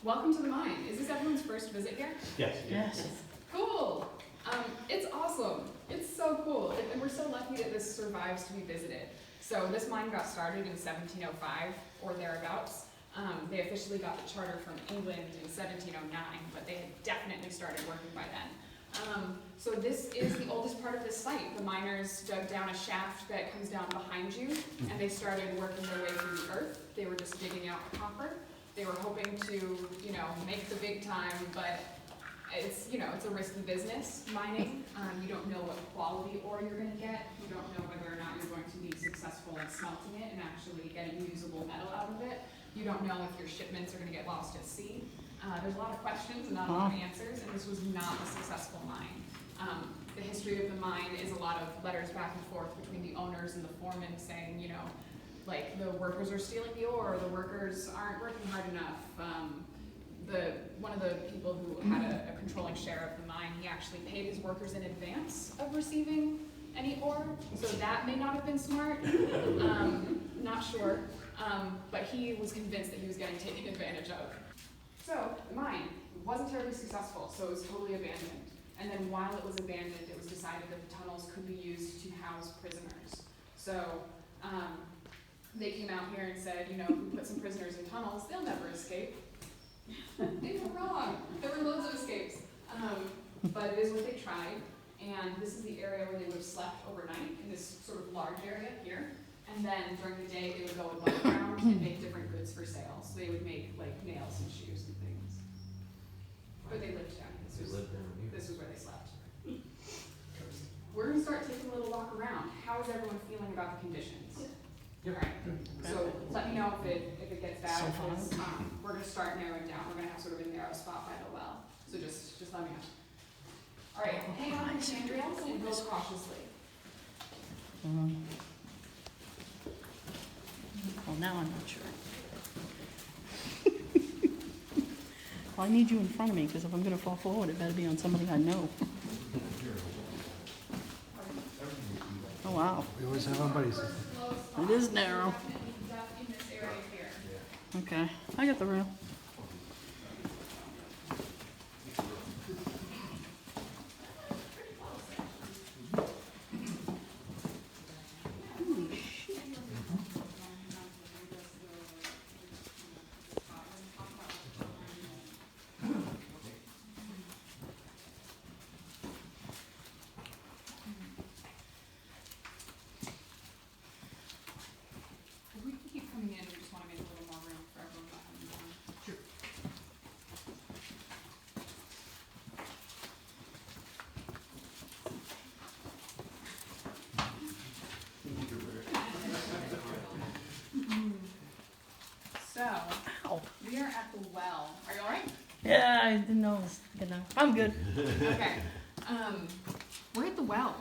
welcome to the mine. Is this everyone's first visit here? Yes. Yes. Cool. It's awesome. It's so cool. And we're so lucky that this survives to be visited. So this mine got started in 1705 or thereabouts. They officially got the charter from England in 1709, but they had definitely started working by then. So this is the oldest part of this site. The miners dug down a shaft that comes down behind you, and they started working their way through the earth. They were just digging out copper. They were hoping to, make the big time, but it's a risky business, mining. You don't know what quality ore you're going to get. You don't know whether or not you're going to be successful in smelting it and actually getting usable metal out of it. You don't know if your shipments are going to get lost at sea. There's a lot of questions and not a lot of answers, and this was not a successful mine. The history of the mine is a lot of letters back and forth between the owners and the foremen saying, like the workers are stealing the ore, the workers aren't working hard enough. One of the people who had a controlling share of the mine, he actually paid his workers in advance of receiving any ore, so that may not have been smart. Not sure, but he was convinced that he was getting taken advantage of. So the mine wasn't terribly successful, so it was totally abandoned. And then while it was abandoned, it was decided that the tunnels could be used to house prisoners. So they came out here and said, if we put some prisoners in tunnels, they'll never escape. They were wrong. There were loads of escapes. But it is what they tried. And this is the area where they would have slept overnight, in this sort of large area here. And then during the day, they would go above ground and make different goods for sale. So they would make like nails and shoes and things. But they lived down here. This was where they slept. We're going to start taking a little walk around. How is everyone feeling about the conditions? All right. So let me know if it gets bad. Because, we're going to start narrowing down. We're going to have sort of a narrow spot by the well. So just let me know. All right. Hang on to your handrails and go cautiously. Well, now I'm not sure. Well, I need you in front of me, because if I'm going to fall forward, it better be on somebody I know. Oh, wow. We always have our buddies. It is narrow. In this area here. Okay, I got the rail. If we can keep coming in, we just want to make a little more room for everyone to come in. Sure. So, Ow. we are at the well. Are you all right? Yeah, I didn't know it was good enough. I'm good. Okay. We're at the well.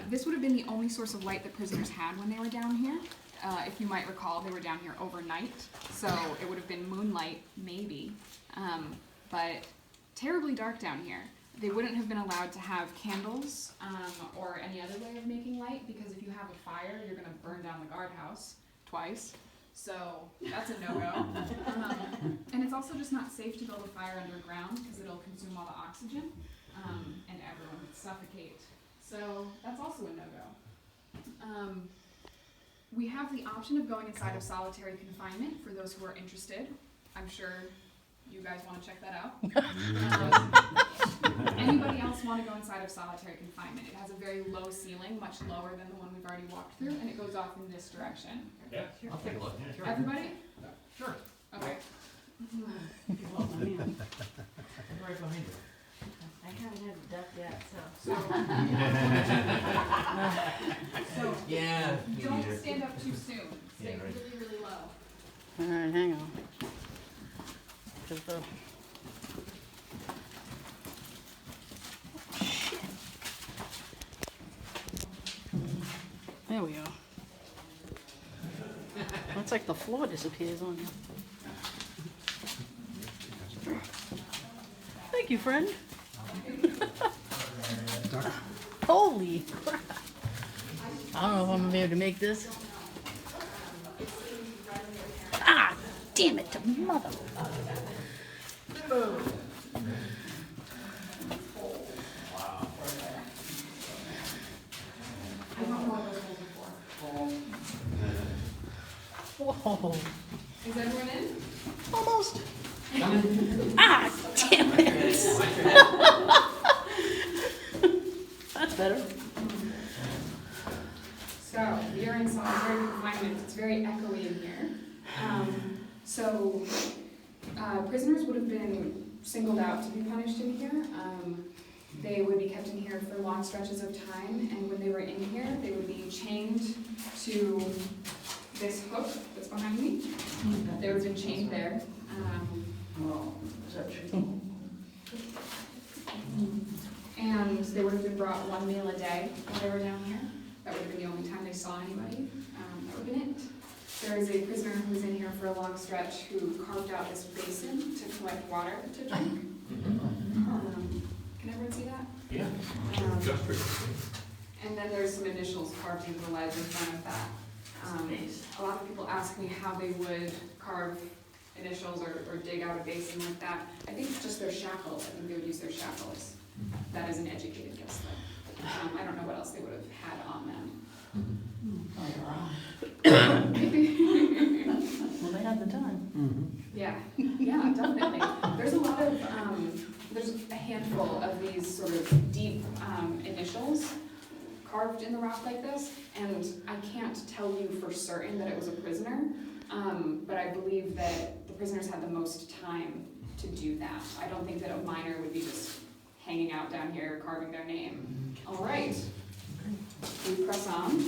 This would have been the only source of light that prisoners had when they were down here. If you might recall, they were down here overnight, so it would have been moonlight, maybe, but terribly dark down here. They wouldn't have been allowed to have candles or any other way of making light, because if you have a fire, you're going to burn down the guardhouse twice. So that's a no-go. And it's also just not safe to build a fire underground because it'll consume all the oxygen and everyone would suffocate. So that's also a no-go. We have the option of going inside of solitary confinement for those who are interested. I'm sure you guys want to check that out. Anybody else want to go inside of solitary confinement? It has a very low ceiling, much lower than the one we've already walked through, and it goes off in this direction. Yeah, I'll take a look. Yeah, sure. Everybody? Sure. Okay. Right behind you. I haven't had a duck yet, so. So Yeah. don't stand up too soon. Stay Yeah, right. really, really low. All right, hang on. Just There we go. Looks like the floor disappears on you. Thank you, friend. Holy crap. I don't know if I'm gonna be able to make this. Ah, damn it, to mother. I don't know what those holes are for. Whoa, Is everyone in? almost. Ah, damn it. That's better. So, you're in solitary confinement. It's very echoey in here. Prisoners would have been singled out to be punished in here. They would be kept in here for long stretches of time, and when they were in here, they would be chained to this hook that's behind me. They would have been chained there. And they would have been brought one meal a day while they were down here. That would have been the only time they saw anybody. That would have been it. There is a prisoner who was in here for a long stretch who carved out this basin to collect water to drink. Can everyone see that? Yeah. And then there's some initials carved into the ledge in front of that. A lot of people ask me how they would carve initials or dig out a basin like that. I think it's just their shackles. I think they would use their shackles. That is an educated guess, though. I don't know what else they would have had on them. Well, they had the time. Yeah, definitely. There's a lot of, there's a handful of these sort of deep initials carved in the rock like this, and I can't tell you for certain that it was a prisoner, but I believe that the prisoners had the most time to do that. I don't think that a minor would be just hanging out down here carving their name. All right, we press on.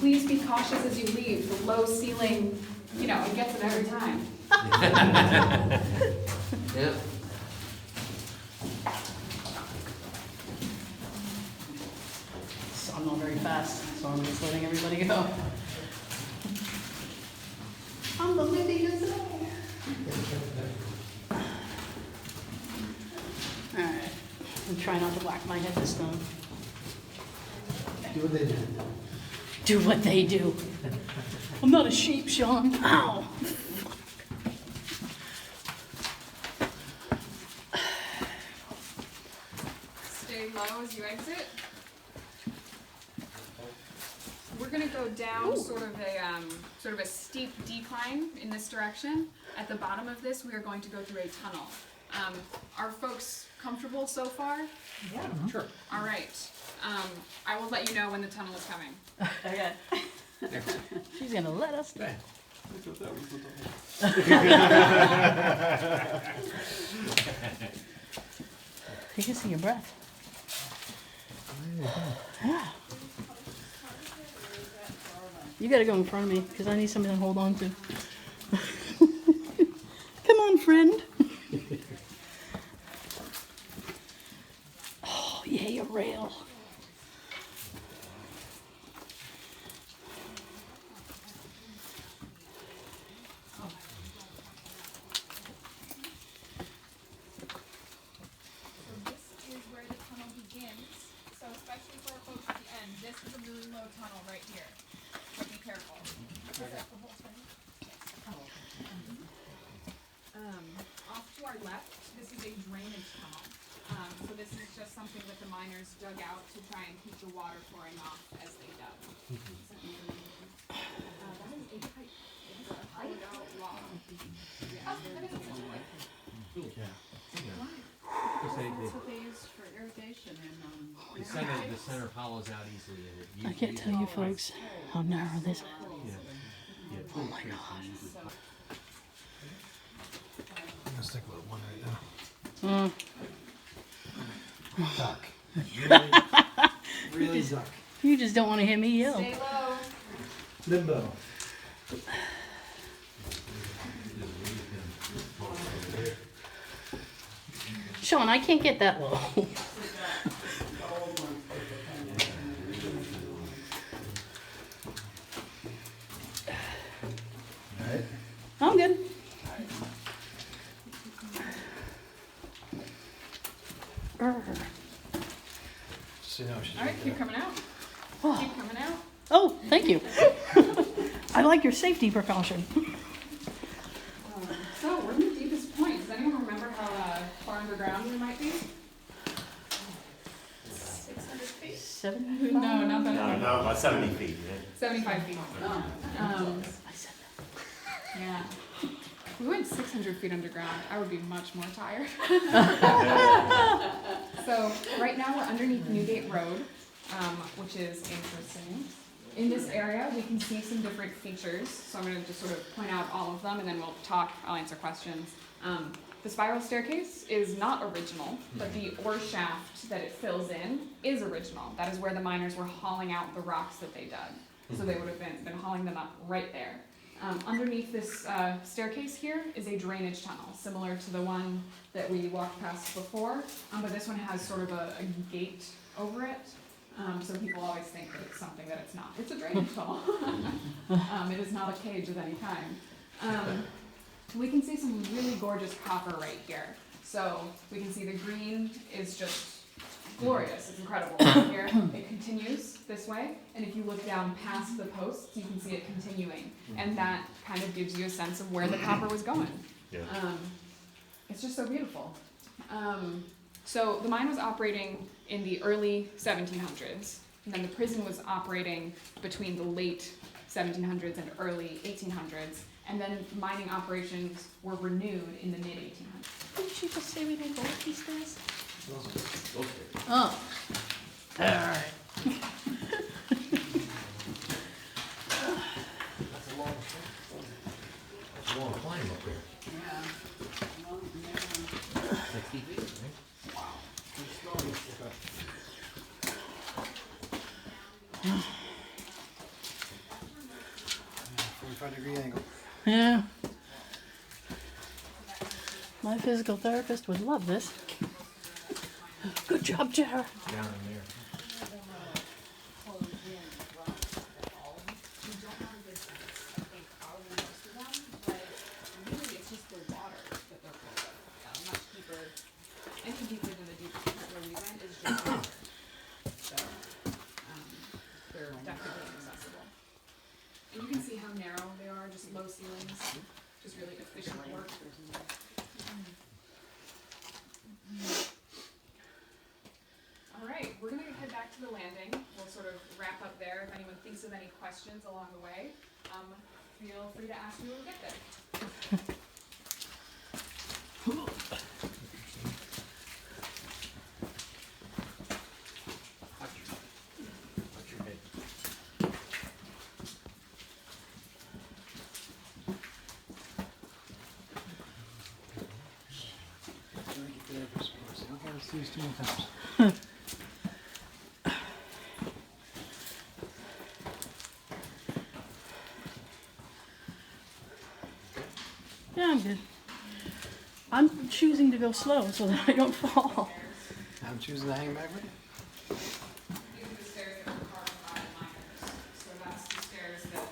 Please be cautious as you leave. The low ceiling, it gets it every time. Yeah. So I'm not very fast, so I'm just letting everybody go. I'm the living gazelle. Alright, I'm trying not to whack my head this time. Do what they do. Do what they do. I'm not a sheep, Sean. Ow! Stay low as you exit. We're gonna go down sort of a steep decline in this direction. At the bottom of this, we are going to go through a tunnel. Are folks comfortable so far? Yeah, sure. All right. I will let you know when the tunnel is coming. Okay. She's gonna let us. You can see your breath. Yeah. You gotta go in front of me, because I need something to hold on to. Come on, friend. Oh, yay, a rail. Tunnel right here. So be careful. Off to our left, this is a drainage tunnel. So this is just something that the miners dug out to try and keep the water pouring off as they dug. That is a pipe. It's a hollowed out log. Yeah, that is a pipe. That's what they use for irrigation and, The center hollows out easily. And I can't tell you folks how narrow this is. Yeah. Oh my gosh. I'm gonna stick with one right now. Duck. Really duck. You just don't want to hear me yell. Stay low. Limbo. Sean, I can't get that low. Alright. I'm good. So you know she's All right, keep coming out. Oh, Keep coming out. oh, thank you. I like your safety precaution. So we're in the deepest point. Does anyone underground there might be. 600 feet? 75? No, not that No, far. no, about 70 feet, yeah. 75 feet. I said that. Yeah. If we went 600 feet underground, I would be much more tired. So right now we're underneath Newgate Road, which is interesting. In this area, we can see some different features. So I'm going to just sort of point out all of them, and then we'll talk. I'll answer questions. The spiral staircase is not original, but the ore shaft that it fills in is original. That is where the miners were hauling out the rocks that they dug. So they would have been hauling them up right there. Underneath this staircase here is a drainage tunnel, similar to the one that we walked past before, but this one has sort of a gate over it, so people always think that it's something that it's not. It's a drainage tunnel. It is not a cage of any kind. We can see some really gorgeous copper right here. So we can see the green is just glorious, it's incredible right here. It continues this way, and if you look down past the posts, you can see it continuing, and that kind of gives you a sense of where the copper was going. Yeah. It's just so beautiful. So the mine was operating in the early 1700s, and then the prison was operating between the late 1700s and early 1800s, and then mining operations were renewed in the mid 1800s. Didn't she just say we don't go up these stairs? Okay. Oh. Alright. That's a long climb up there. Yeah. Well, yeah. 60 feet, right? Yeah, 45-degree angle. Yeah. My physical therapist would love this. Good job, Jared. Down in there. Anything deeper than the deep where we went is just water. So, they're definitely accessible. And you can see how narrow they are, just low ceilings, just really efficient work. All right, we're gonna head back to the landing. We'll sort of wrap up there. If anyone thinks of any questions along the way, feel free to ask me when we get there. Watch your head. Look at us these too many times. Yeah, I'm good. I'm choosing to go slow so that I don't fall. I'm choosing to hang back with you. These are the stairs that were carved by the miners. So that's the stairs that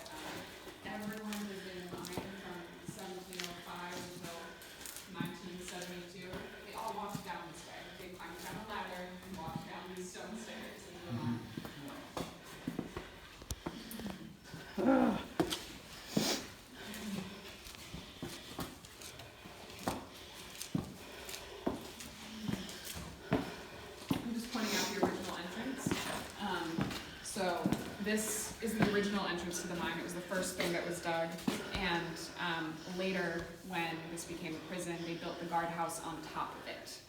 everyone who's been in the mine from 1705 until 1972, they all walked down this way. They climbed down a ladder and walked down these stone stairs into the mine. I'm just pointing out the original entrance. So this is the original entrance to the mine. It was the first thing that was dug. And later, when this became a prison, they built the guardhouse on top of it.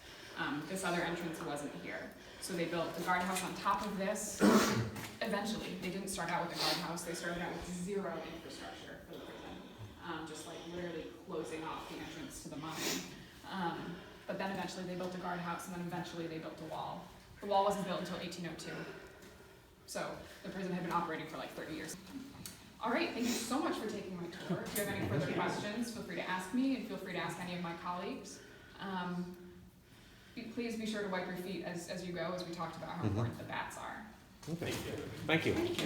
This other entrance wasn't here. So they built the guardhouse on top of this. Eventually, they didn't start out with a guardhouse. They started out with zero infrastructure for the prison. Just like literally closing off the entrance to the mine. But then eventually they built a guardhouse, and then eventually they built a wall. The wall wasn't built until 1802. So the prison had been operating for like 30 years. All right, thank you so much for taking my tour. If you have any further questions, feel free to ask me, and feel free to ask any of my colleagues. Please be sure to wipe your feet as you go, as we talked about how important the bats are. Thank you.